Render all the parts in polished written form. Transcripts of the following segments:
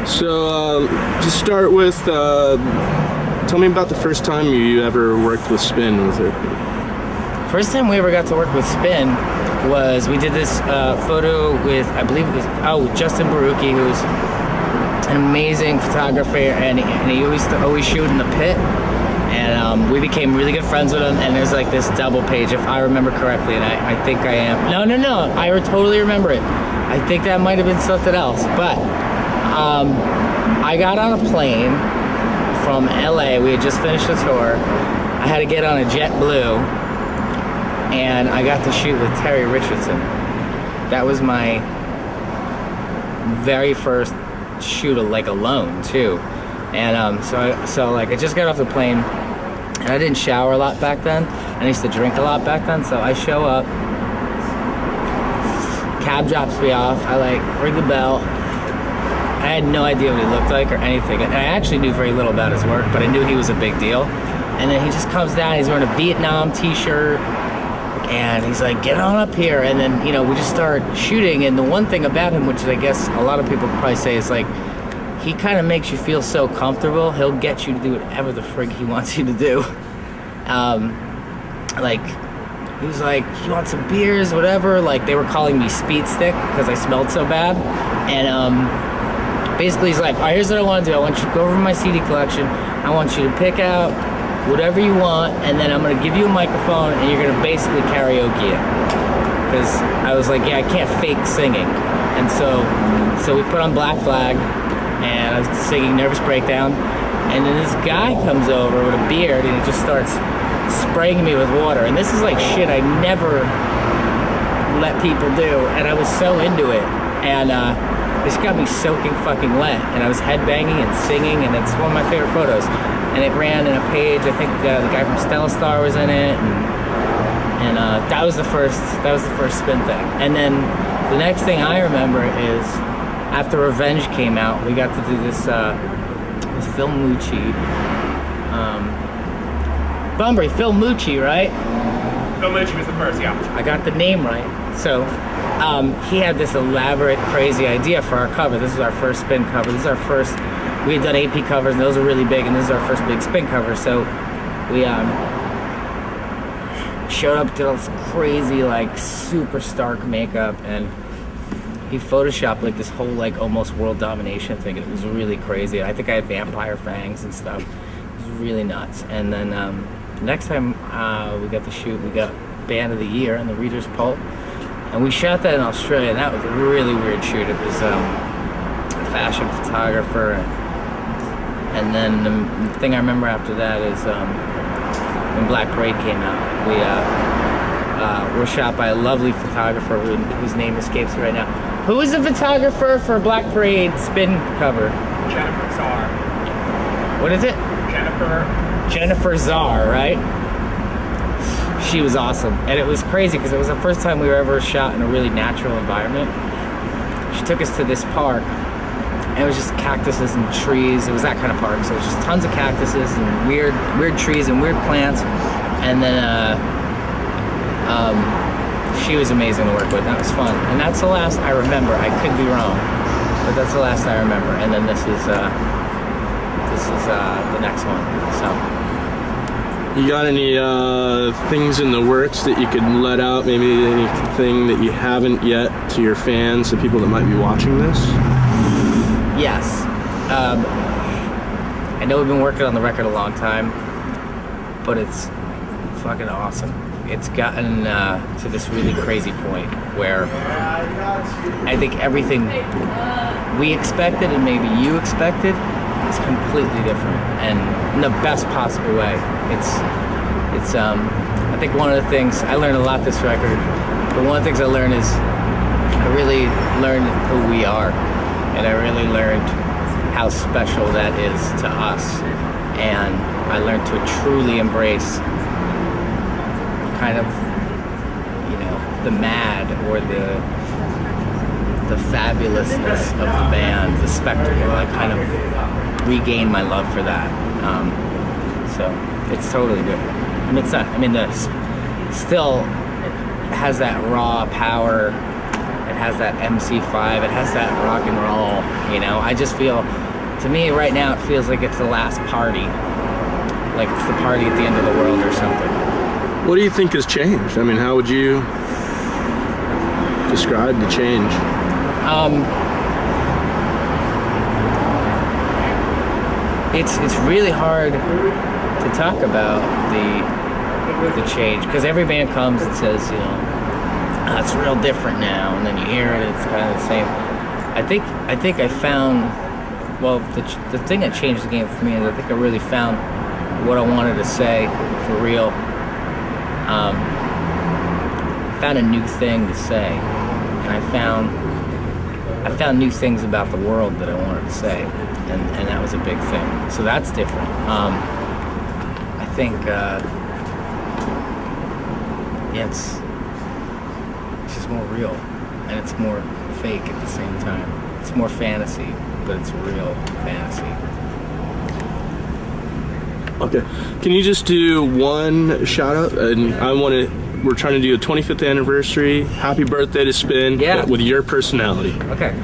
So, to start with, tell me about the first time you ever worked with Spin with it. First time we ever got to work with Spin was we did this photo with, I believe it was, Justin Barucki, who's an amazing photographer, and he used to always shoot in the pit. And we became really good friends with him, and there's like this double page, if I remember correctly, and I think I am. No, I totally remember it. I think that might have been something else, but I got on a plane from LA. We had just finished the tour. I had to get on a JetBlue, and I got to shoot with Terry Richardson. That was my very first shoot, like alone too. And so like I just got off the plane, and I didn't shower a lot back then, and I used to drink a lot back then. So I show up, cab drops me off, I like ring the bell. I had no idea what he looked like or anything, and I actually knew very little about his work, but I knew he was a big deal. And then he just comes down, he's wearing a Vietnam t-shirt, and he's like, get on up here. And then, you know, we just start shooting. And the one thing about him, which I guess a lot of people could probably say, is like, he kind of makes you feel so comfortable. He'll get you to do whatever the frig he wants you to do. Like, he was like, you want some beers, whatever? Like, they were calling me Speed Stick because I smelled so bad. And basically he's like, all right, here's what I want to do. I want you to go over my CD collection. I want you to pick out whatever you want, and then I'm going to give you a microphone, and you're going to basically karaoke it. Because I was like, yeah, I can't fake singing. And so we put on Black Flag, and I was singing Nervous Breakdown, and then this guy comes over with a beard, and he just starts spraying me with water. And this is like shit I never let people do, and I was so into it. And this got me soaking fucking wet, and I was headbanging and singing, and it's one of my favorite photos. And it ran in a page. I think the guy from Stella Star was in it, and that was the first Spin thing. And then the next thing I remember is after Revenge came out, we got to do this Phil Mucci, Phil Mucci, right? Phil Mucci was the first, yeah. I got the name right. So he had this elaborate, crazy idea for our cover. This is our first Spin cover. This is our first. We had done AP covers, and those were really big, and this is our first big Spin cover. So we showed up, did all this crazy, like, super stark makeup, and he photoshopped like this whole, like, almost world domination thing. It was really crazy. I think I had vampire fangs and stuff. It was really nuts. And then next time we got to shoot, we got Band of the Year in the Reader's Poll, and we shot that in Australia, and that was a really weird shoot. It was a fashion photographer, and then the thing I remember after that is when Black Parade came out. We were shot by a lovely photographer whose name escapes me right now. Who was the photographer for Black Parade Spin cover? Jennifer Czar. What is it? Jennifer Czar, right? She was awesome, and it was crazy because it was the first time we were ever shot in a really natural environment. She took us to this park, and it was just cactuses and trees. It was that kind of park, so it was just tons of cactuses and weird trees and weird plants. And then she was amazing to work with. That was fun, and that's the last I remember. I could be wrong, but that's the last I remember. And then this is the next one. So. You got any things in the works that you could let out? Maybe anything that you haven't yet to your fans, the people that might be watching this? Yes. I know we've been working on the record a long time, but it's fucking awesome. It's gotten to this really crazy point where I think everything we expected and maybe you expected is completely different, and in the best possible way. It's I think one of the things I learned a lot this record, but one of the things I learned is I really learned who we are, and I really learned how special that is to us, and I learned to truly embrace kind of, you know, the mad or the fabulousness of the band, the spectacle. I kind of regained my love for that. So it's totally different. I mean, it's not. I mean, still has that raw power It has that MC5. It has that rock and roll. You know, I just feel, to me right now, it feels like it's the last party. Like it's the party at the end of the world or something. What do you think has changed? I mean, how would you describe the change? It's really hard to talk about the change, because every band comes and says, you know, "Oh, it's real different now," and then you hear it, it's kind of the same. I think I found, well, the thing that changed the game for me is I think I really found what I wanted to say for real. I found a new thing to say, and I found new things about the world that I wanted to say, and that was a big thing. So that's different. I think, yeah, it's just more real, and it's more fake at the same time. It's more fantasy, but it's real fantasy. Okay. Can you just do one shout out? And we're trying to do a 25th anniversary. Happy birthday to Spin. Yeah. With your personality. Okay.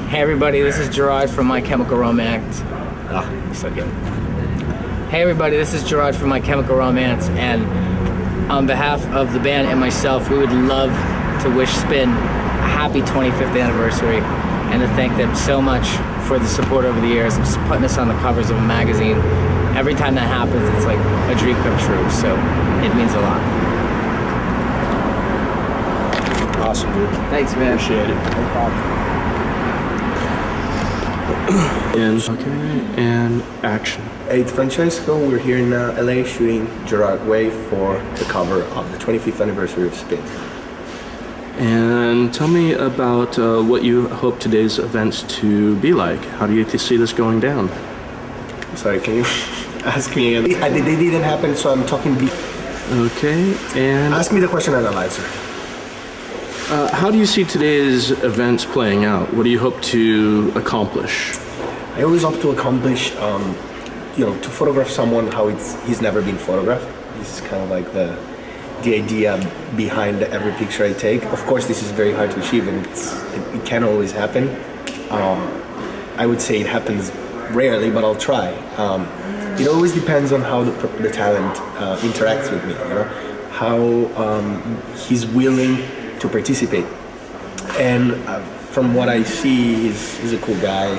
Hey everybody, this is Gerard from My Chemical Romance. Oh, so good. Hey everybody, this is Gerard from My Chemical Romance, and on behalf of the band and myself, we would love to wish Spin a happy 25th anniversary, and to thank them so much for the support over the years and just putting us on the covers of a magazine. Every time that happens, it's like a dream come true, so it means a lot. Awesome, dude. Thanks, man. Appreciate it. No problem. And action. Hey, it's Francesco. We're here in LA shooting Gerard Way for the cover of the 25th anniversary of Spin. And tell me about what you hope today's events to be like. How do you see this going down? Sorry, can you ask me again? They didn't happen, so I'm talking. Okay, and Ask me the question and I'll answer. how do you see today's events playing out? What do you hope to accomplish? I always hope to accomplish, to photograph someone how he's never been photographed. This is kind of like the idea behind every picture I take. Of course, this is very hard to achieve, and it can't always happen. I would say it happens rarely, but I'll try. It always depends on how the talent interacts with me. You know, how he's willing to participate. And from what I see, he's a cool guy.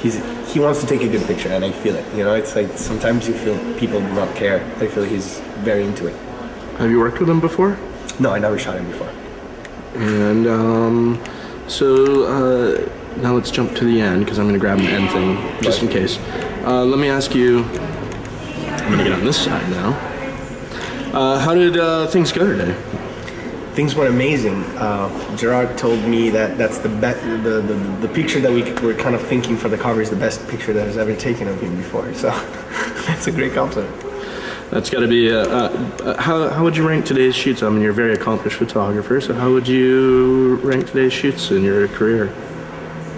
He wants to take a good picture, and I feel it. You know, it's like sometimes you feel people do not care. I feel he's very into it. Have you worked with him before? No, I never shot him before. And now let's jump to the end, because I'm going to grab an end thing just in case. Let me ask you, I'm going to get on this side now. How did things go today? Things went amazing. Gerard told me that that's the picture that we were kind of thinking for the cover is the best picture that has ever taken of him before. So that's a great compliment. That's got to be, how would you rank today's shoots? I mean, you're a very accomplished photographer, so how would you rank today's shoots in your career?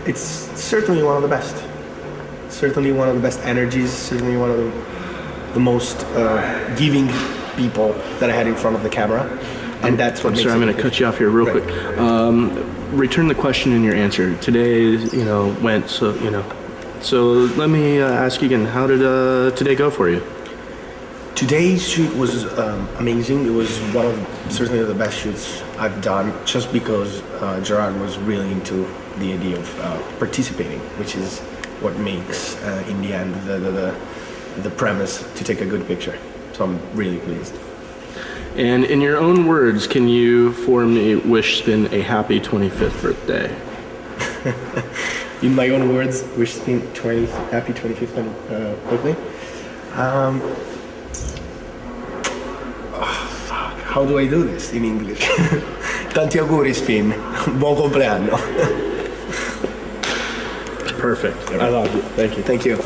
It's certainly one of the best. Certainly one of the best energies, certainly one of the most giving people that I had in front of the camera. And that's what I'm sorry, I'm going to cut you off here real quick. Return the question in your answer. Today, went, so let me ask you again, how did today go for you? Today's shoot was amazing. It was certainly the best shoots I've done, just because Gerard was really into the idea of participating, which is what makes, in the end, the premise to take a good picture. So I'm really pleased. And in your own words, can you for me wish Spin a happy 25th birthday? In my own words, wish Spin happy 25th birthday. How do I do this in English? Tanti auguri, Spin. Buon compleanno. Perfect. I love you. Thank you. Thank you.